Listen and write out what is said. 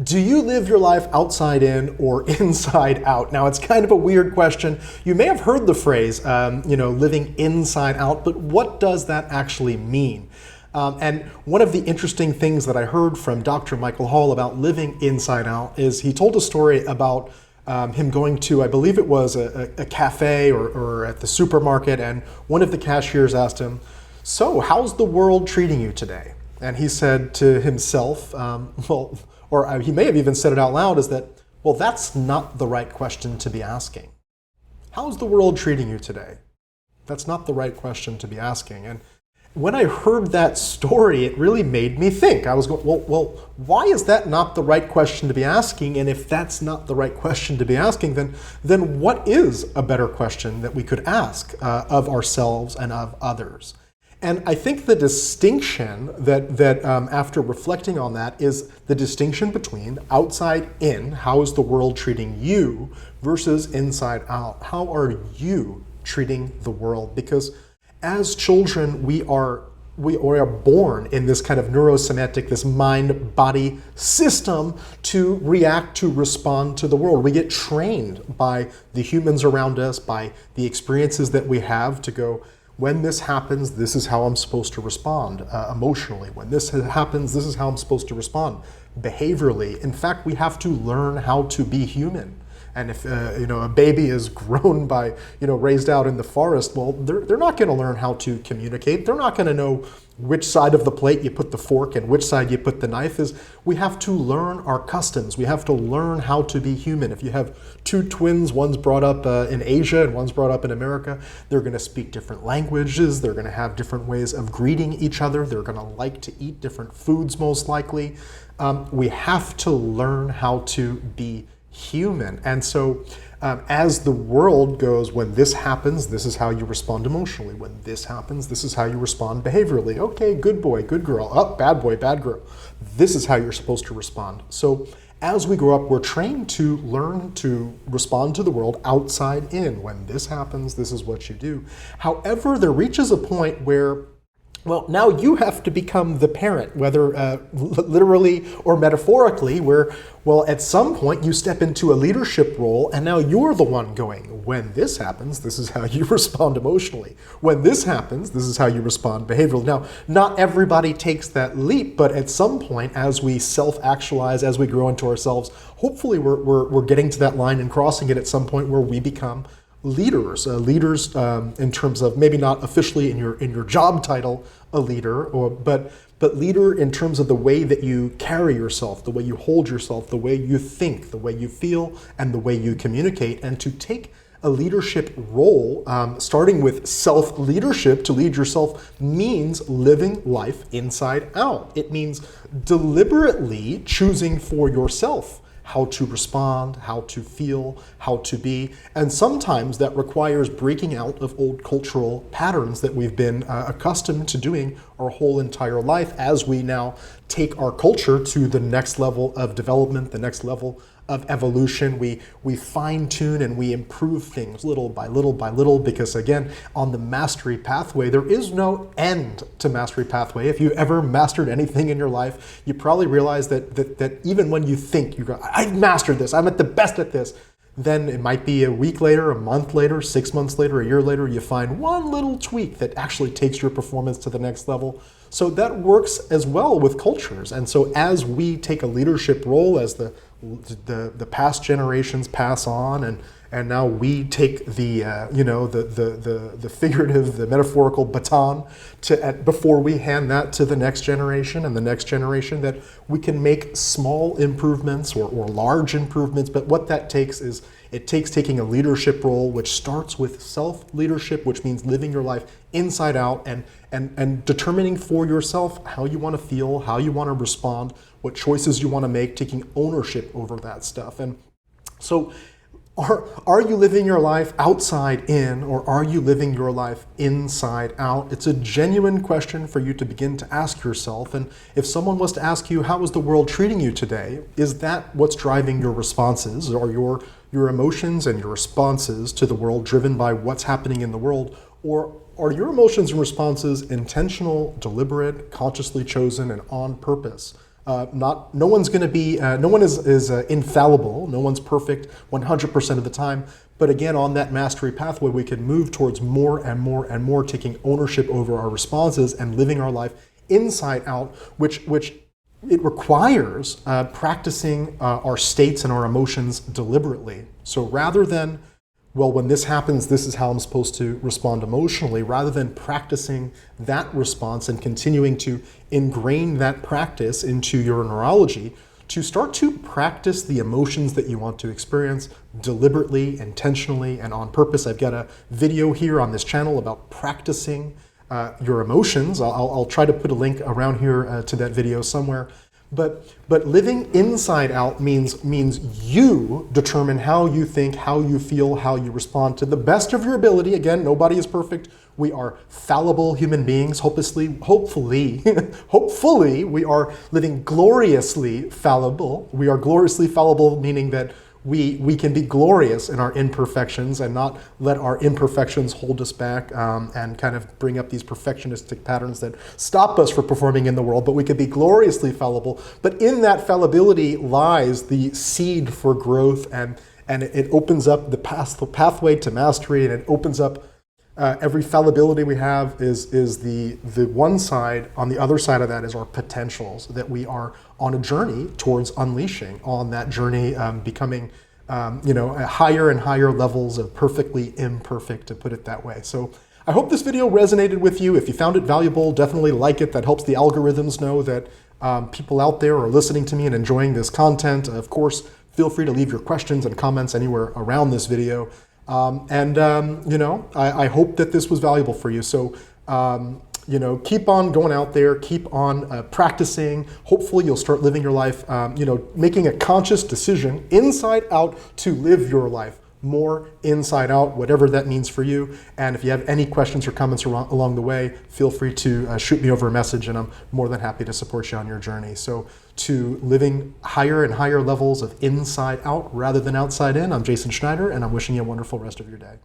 Do you live your life outside in or inside out? Now, it's kind of a weird question. You may have heard the phrase, living inside out, but what does that actually mean? And one of the interesting things that I heard from Dr. Michael Hall about living inside out is he told a story about him going to, I believe it was a cafe or at the supermarket, and one of the cashiers asked him, "So, how's the world treating you today?" And he said to himself, or he may have even said it out loud, is that, well, that's not the right question to be asking. How's the world treating you today? That's not the right question to be asking. And when I heard that story, it really made me think. I was going, well, why is that not the right question to be asking? And if that's not the right question to be asking, then what is a better question that we could ask of ourselves and of others? And I think the distinction that after reflecting on that is the distinction between outside in, how is the world treating you, versus inside out, how are you treating the world? Because as children, we are born in this kind of neurosemantic, this mind-body system to react, to respond to the world. We get trained by the humans around us, by the experiences that we have to go, when this happens, this is how I'm supposed to respond emotionally. When this happens, this is how I'm supposed to respond behaviorally. In fact, we have to learn how to be human. And if a baby is grown by, raised out in the forest, well, they're not going to learn how to communicate. They're not going to know which side of the plate you put the fork and which side you put the knife. We have to learn our customs. We have to learn how to be human. If you have two twins, one's brought up in Asia and one's brought up in America, they're going to speak different languages. They're going to have different ways of greeting each other. They're going to like to eat different foods, most likely. We have to learn how to be human. And so as the world goes, when this happens, this is how you respond emotionally. When this happens, this is how you respond behaviorally. Okay, good boy, good girl. Oh, bad boy, bad girl. This is how you're supposed to respond. So as we grow up, we're trained to learn to respond to the world outside in. When this happens, this is what you do. However, there reaches a point where, well, now you have to become the parent, whether literally or metaphorically, where, well, at some point you step into a leadership role and now you're the one going, when this happens, this is how you respond emotionally. When this happens, this is how you respond behaviorally. Now, not everybody takes that leap, but at some point, as we self-actualize, as we grow into ourselves, hopefully we're getting to that line and crossing it at some point where we become leaders in terms of maybe not officially in your job title a leader, but leader in terms of the way that you carry yourself, the way you hold yourself, the way you think, the way you feel, and the way you communicate. And to take a leadership role, starting with self-leadership, to lead yourself means living life inside out. It means deliberately choosing for yourself how to respond, how to feel, how to be. And sometimes that requires breaking out of old cultural patterns that we've been accustomed to doing our whole entire life, as we now take our culture to the next level of development, the next level of evolution. We fine-tune and we improve things little by little by little, because again, on the mastery pathway, there is no end to mastery pathway. If you ever mastered anything in your life, you probably realize that even when you think I've mastered this, I'm at the best at this, then it might be a week later, a month later, 6 months later, a year later, you find one little tweak that actually takes your performance to the next level. So that works as well with cultures. And so as we take a leadership role, as the past generations pass on, and now we take the figurative, the metaphorical baton before we hand that to the next generation and the next generation, that we can make small improvements or large improvements. But what that takes is, it takes taking a leadership role, which starts with self-leadership, which means living your life inside out and determining for yourself how you want to feel, how you want to respond, what choices you want to make, taking ownership over that stuff. And so are you living your life outside in, or are you living your life inside out? It's a genuine question for you to begin to ask yourself. And if someone was to ask you, how is the world treating you today? Is that what's driving your responses, or your emotions and your responses to the world driven by what's happening in the world? Or are your emotions and responses intentional, deliberate, consciously chosen, and on purpose? No one's going to be, no one is infallible. No one's perfect 100% of the time. But again, on that mastery pathway, we can move towards more and more and more, taking ownership over our responses and living our life inside out, which it requires practicing our states and our emotions deliberately. So rather than, well, when this happens, this is how I'm supposed to respond emotionally, rather than practicing that response and continuing to ingrain that practice into your neurology, to start to practice the emotions that you want to experience deliberately, intentionally, and on purpose. I've got a video here on this channel about practicing your emotions. I'll try to put a link around here to that video somewhere. But living inside out means you determine how you think, how you feel, how you respond to the best of your ability. Again, nobody is perfect. We are fallible human beings. Hopefully, we are living gloriously fallible. We are gloriously fallible, meaning that we can be glorious in our imperfections and not let our imperfections hold us back and kind of bring up these perfectionistic patterns that stop us from performing in the world. But we can be gloriously fallible. But in that fallibility lies the seed for growth, and it opens up the pathway to mastery, and it opens up every fallibility we have is the one side. On the other side of that is our potentials that we are on a journey towards unleashing. On that journey, becoming higher and higher levels of perfectly imperfect, to put it that way. So I hope this video resonated with you. If you found it valuable, definitely like it. That helps the algorithms know that people out there are listening to me and enjoying this content. Of course, feel free to leave your questions and comments anywhere around this video. I hope that this was valuable for you. So, keep on going out there, keep on practicing. Hopefully you'll start living your life, making a conscious decision inside out to live your life more inside out, whatever that means for you. And if you have any questions or comments along the way, feel free to shoot me over a message, and I'm more than happy to support you on your journey. So to living higher and higher levels of inside out rather than outside in, I'm Jason Schneider, and I'm wishing you a wonderful rest of your day.